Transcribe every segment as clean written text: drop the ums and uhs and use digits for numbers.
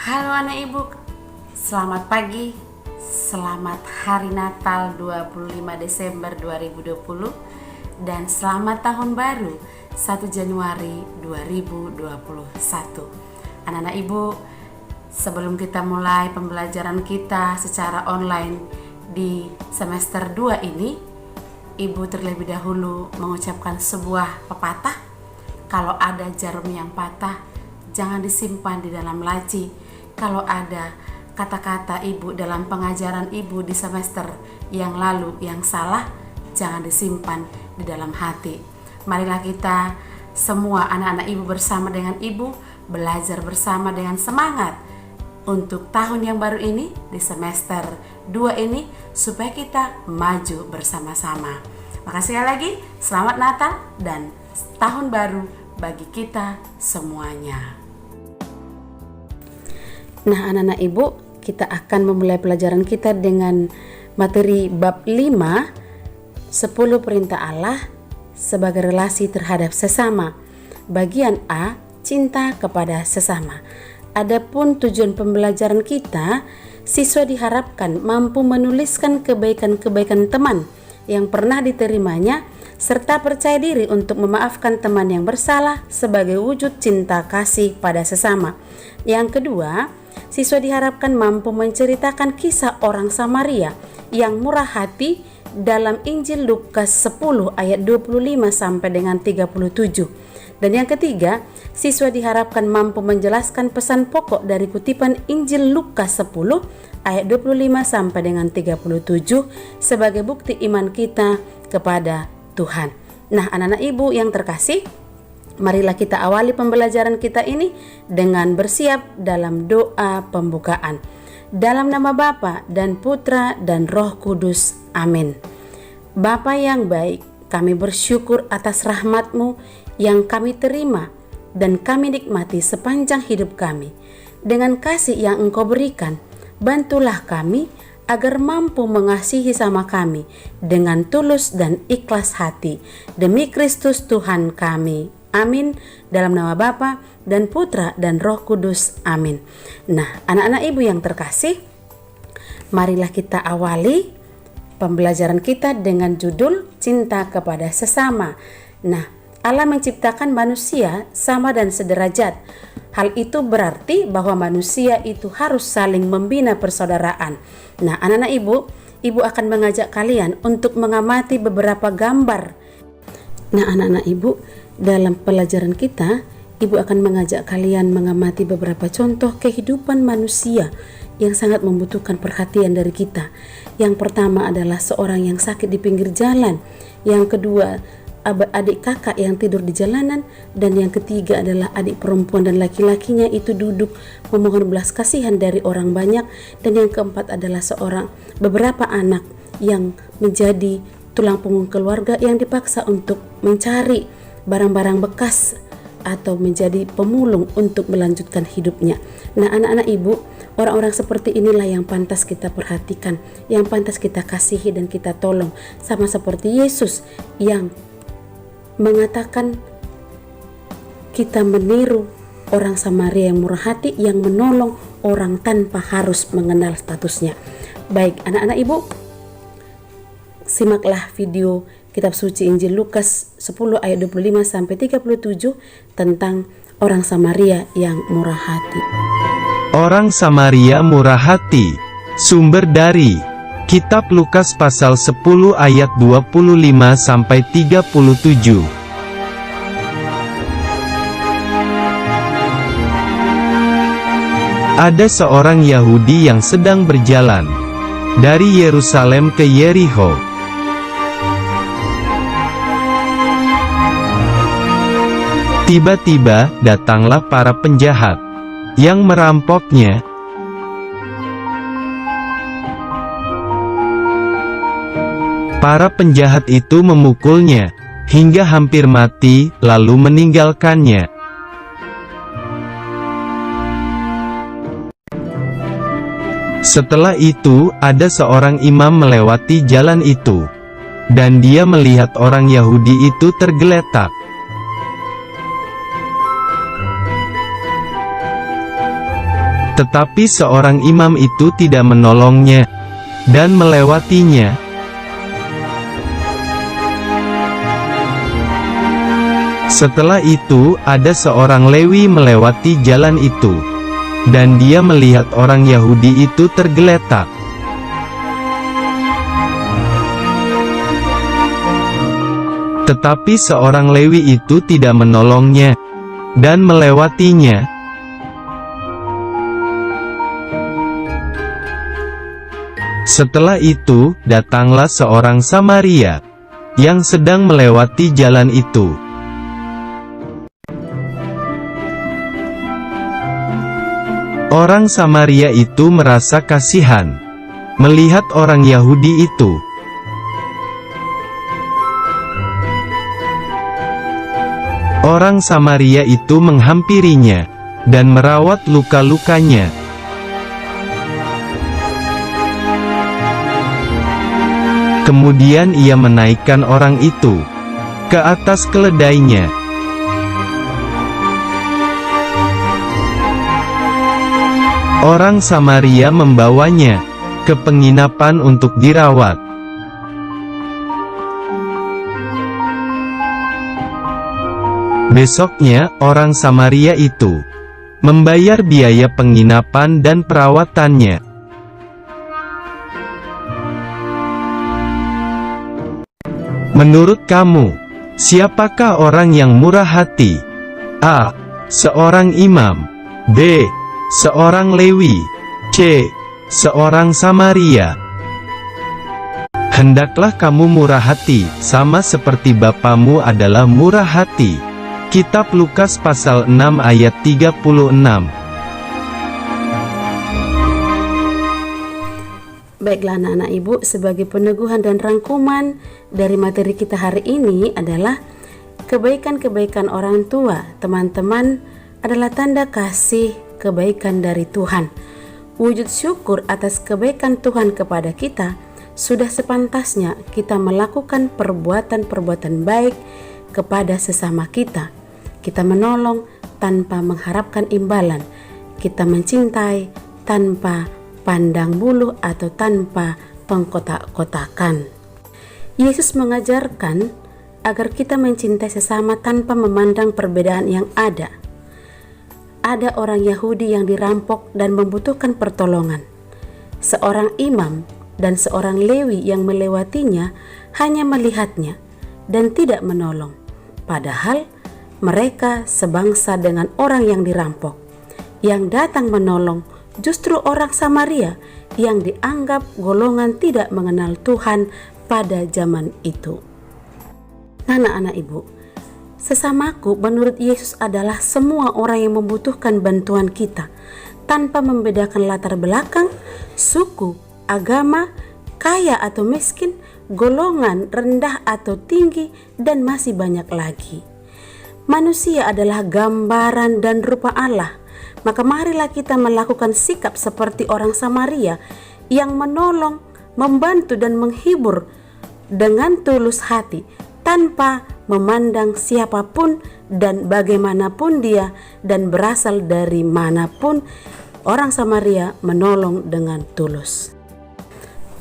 Halo anak ibu, selamat pagi, selamat hari Natal 25 Desember 2020 dan selamat tahun baru 1 Januari 2021. Anak-anak ibu, sebelum kita mulai pembelajaran kita secara online di semester 2 ini, ibu terlebih dahulu mengucapkan sebuah pepatah. Kalau ada jarum yang patah, jangan disimpan di dalam laci. Kalau ada kata-kata ibu dalam pengajaran ibu di semester yang lalu yang salah, jangan disimpan di dalam hati. Marilah kita semua anak-anak ibu bersama dengan ibu belajar bersama dengan semangat untuk tahun yang baru ini di semester 2 ini supaya kita maju bersama-sama. Makasih sekali lagi, selamat Natal dan tahun baru bagi kita semuanya. Nah, anak-anak ibu, kita akan memulai pelajaran kita dengan materi bab 5, 10 perintah Allah sebagai relasi terhadap sesama. Bagian A, cinta kepada sesama. Adapun tujuan pembelajaran kita, siswa diharapkan mampu menuliskan kebaikan-kebaikan teman yang pernah diterimanya serta percaya diri untuk memaafkan teman yang bersalah sebagai wujud cinta kasih pada sesama. Yang kedua, siswa diharapkan mampu menceritakan kisah orang Samaria yang murah hati dalam Injil Lukas 10 ayat 25 sampai dengan 37. Dan yang ketiga, siswa diharapkan mampu menjelaskan pesan pokok dari kutipan Injil Lukas 10 ayat 25 sampai dengan 37 sebagai bukti iman kita kepada Tuhan. Nah, anak-anak ibu yang terkasih, marilah kita awali pembelajaran kita ini dengan bersiap dalam doa pembukaan. Dalam nama Bapa dan Putra dan Roh Kudus. Amin. Bapa yang baik, kami bersyukur atas rahmat-Mu yang kami terima dan kami nikmati sepanjang hidup kami. Dengan kasih yang Engkau berikan, bantulah kami agar mampu mengasihi sama kami dengan tulus dan ikhlas hati. Demi Kristus Tuhan kami. Amin. Dalam nama Bapa dan Putra dan Roh Kudus. Amin. Nah, anak-anak ibu yang terkasih, marilah kita awali pembelajaran kita dengan judul cinta kepada sesama. Nah, Allah menciptakan manusia sama dan sederajat. Hal itu berarti bahwa manusia itu harus saling membina persaudaraan. Nah, anak-anak ibu akan mengajak kalian untuk mengamati beberapa gambar. Nah, anak-anak ibu, dalam pelajaran kita, ibu akan mengajak kalian mengamati beberapa contoh kehidupan manusia yang sangat membutuhkan perhatian dari kita. Yang pertama adalah seorang yang sakit di pinggir jalan. Yang kedua, adik kakak yang tidur di jalanan. Dan yang ketiga adalah adik perempuan dan laki-lakinya itu duduk memohon belas kasihan dari orang banyak. Dan yang keempat adalah beberapa anak yang menjadi tulang punggung keluarga yang dipaksa untuk mencari barang-barang bekas atau menjadi pemulung untuk melanjutkan hidupnya. Nah, anak-anak ibu, orang-orang seperti inilah yang pantas kita perhatikan, yang pantas kita kasihi dan kita tolong, sama seperti Yesus yang mengatakan kita meniru orang Samaria yang murah hati yang menolong orang tanpa harus mengenal statusnya. Baik, anak-anak ibu, simaklah video Kitab Suci Injil Lukas 10 ayat 25 sampai 37 tentang orang Samaria yang murah hati. Orang Samaria murah hati. Sumber dari Kitab Lukas pasal 10 ayat 25 sampai 37. Ada seorang Yahudi yang sedang berjalan dari Yerusalem ke Yerikho. Tiba-tiba datanglah para penjahat yang merampoknya. Para penjahat itu memukulnya hingga hampir mati, lalu meninggalkannya. Setelah itu, ada seorang imam melewati jalan itu, dan dia melihat orang Yahudi itu tergeletak. Tetapi seorang imam itu tidak menolongnya dan melewatinya. Setelah itu, ada seorang Lewi melewati jalan itu, dan dia melihat orang Yahudi itu tergeletak. Tetapi seorang Lewi itu tidak menolongnya dan melewatinya. Setelah itu, datanglah seorang Samaria yang sedang melewati jalan itu. Orang Samaria itu merasa kasihan melihat orang Yahudi itu. Orang Samaria itu menghampirinya dan merawat luka-lukanya. Kemudian ia menaikkan orang itu ke atas keledainya. Orang Samaria membawanya ke penginapan untuk dirawat. Besoknya, orang Samaria itu membayar biaya penginapan dan perawatannya. Menurut kamu, siapakah orang yang murah hati? A. Seorang imam. B. Seorang Lewi. C. Seorang Samaria. Hendaklah kamu murah hati, sama seperti Bapamu adalah murah hati. Kitab Lukas pasal 6 ayat 36. Baiklah anak-anak ibu, sebagai peneguhan dan rangkuman dari materi kita hari ini adalah kebaikan-kebaikan orang tua teman-teman adalah tanda kasih kebaikan dari Tuhan. Wujud syukur atas kebaikan Tuhan kepada kita, sudah sepantasnya kita melakukan perbuatan-perbuatan baik kepada sesama kita. Kita menolong tanpa mengharapkan imbalan. Kita mencintai tanpa pandang bulu atau tanpa pengkotak-kotakan. Yesus mengajarkan agar kita mencintai sesama tanpa memandang perbedaan yang ada. Ada orang Yahudi yang dirampok dan membutuhkan pertolongan. Seorang imam dan seorang Lewi yang melewatinya hanya melihatnya dan tidak menolong. Padahal mereka sebangsa dengan orang yang dirampok. Yang datang menolong justru orang Samaria yang dianggap golongan tidak mengenal Tuhan pada zaman itu. Anak-anak ibu, sesamaku menurut Yesus adalah semua orang yang membutuhkan bantuan kita, tanpa membedakan latar belakang, suku, agama, kaya atau miskin, golongan rendah atau tinggi, dan masih banyak lagi. Manusia adalah gambaran dan rupa Allah, maka marilah kita melakukan sikap seperti orang Samaria yang menolong, membantu dan menghibur dengan tulus hati, tanpa memandang siapapun dan bagaimanapun dia dan berasal dari manapun. Orang Samaria menolong dengan tulus.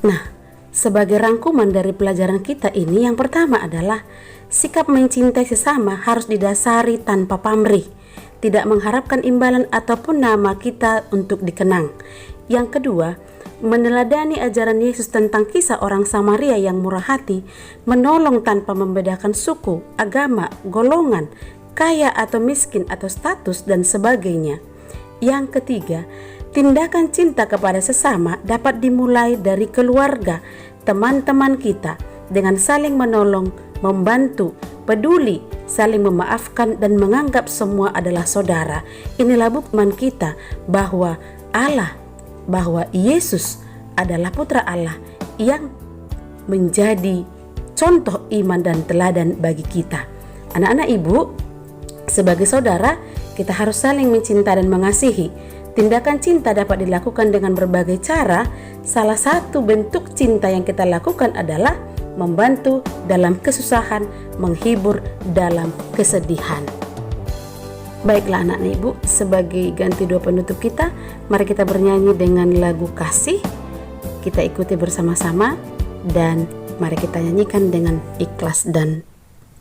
Nah, sebagai rangkuman dari pelajaran kita ini, yang pertama adalah sikap mencintai sesama harus didasari tanpa pamrih, tidak mengharapkan imbalan ataupun nama kita untuk dikenang. Yang kedua, meneladani ajaran Yesus tentang kisah orang Samaria yang murah hati, menolong tanpa membedakan suku, agama, golongan, kaya atau miskin atau status dan sebagainya. Yang ketiga, tindakan cinta kepada sesama dapat dimulai dari keluarga, teman-teman kita, dengan saling menolong, membantu, peduli, saling memaafkan dan menganggap semua adalah saudara. Inilah bukti kita bahwa Yesus adalah putra Allah yang menjadi contoh iman dan teladan bagi kita. Anak-anak ibu, sebagai saudara, kita harus saling mencinta dan mengasihi. Tindakan cinta dapat dilakukan dengan berbagai cara. Salah satu bentuk cinta yang kita lakukan adalah membantu dalam kesusahan, menghibur dalam kesedihan. Baiklah anak-anak ibu, sebagai ganti doa penutup kita, mari kita bernyanyi dengan lagu Kasih. Kita ikuti bersama-sama dan mari kita nyanyikan dengan ikhlas dan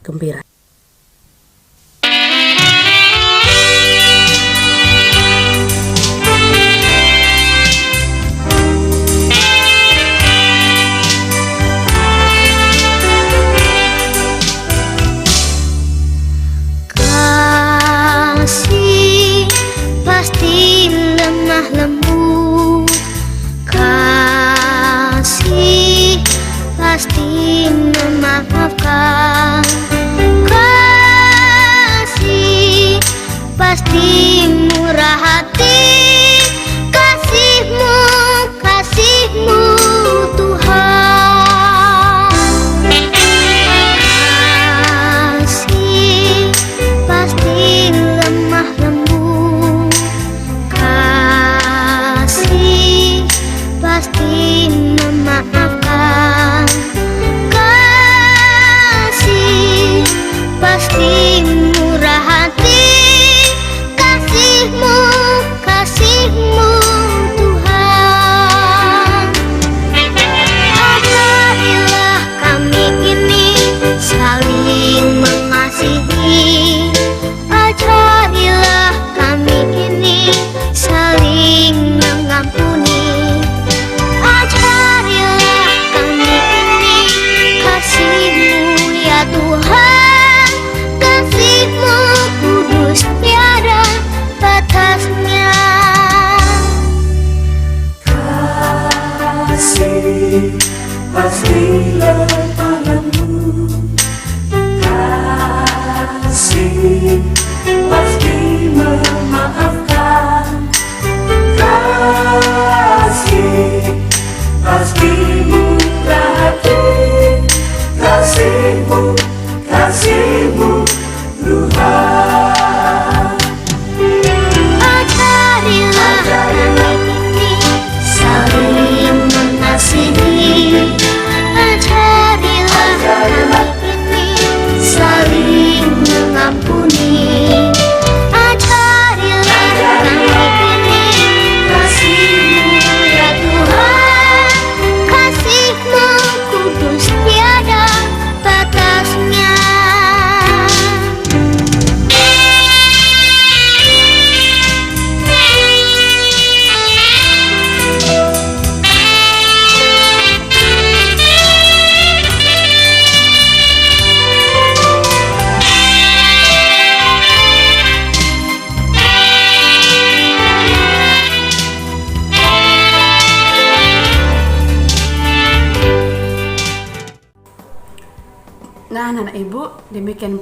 gembira. Kasih pasti lemah lembut, kasih pasti memaafkan, kasih pasti murah hati, kasihmu, kasihmu Tuhan. Kasih pasti lemah lembut, kasih pasti memaafkan, kasih pasti murah hati, kasihmu, kasihmu Tuhan. Ajarilah kami ini saling mengasihi, ajarilah kami ini saling mengampuni, ajarilah kami ini kasih-Mu ya Tuhan, kasih-Mu kudus tiada batasnya. Kasih pasti lemah lembut, kasih pasti memaafkan, kasih pasti murah hati, kasihmu, kasihmu Tuhan. Ajarilah kami ini saling mengasihi, ajarilah kami ini saling mengampuni, ajarilah kami ini kasih-Mu ya Tuhan, kasih-Mu kudus tiada batasnya. Nah, anak-anak ibu, demikian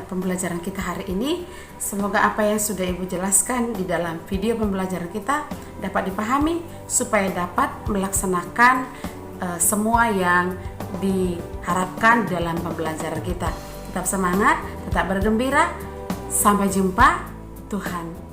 pembelajaran kita hari ini. Semoga apa yang sudah ibu jelaskan di dalam video pembelajaran kita dapat dipahami supaya dapat melaksanakan semua yang diharapkan dalam pembelajaran kita. Tetap semangat, tetap bergembira. Sampai jumpa. Tuhan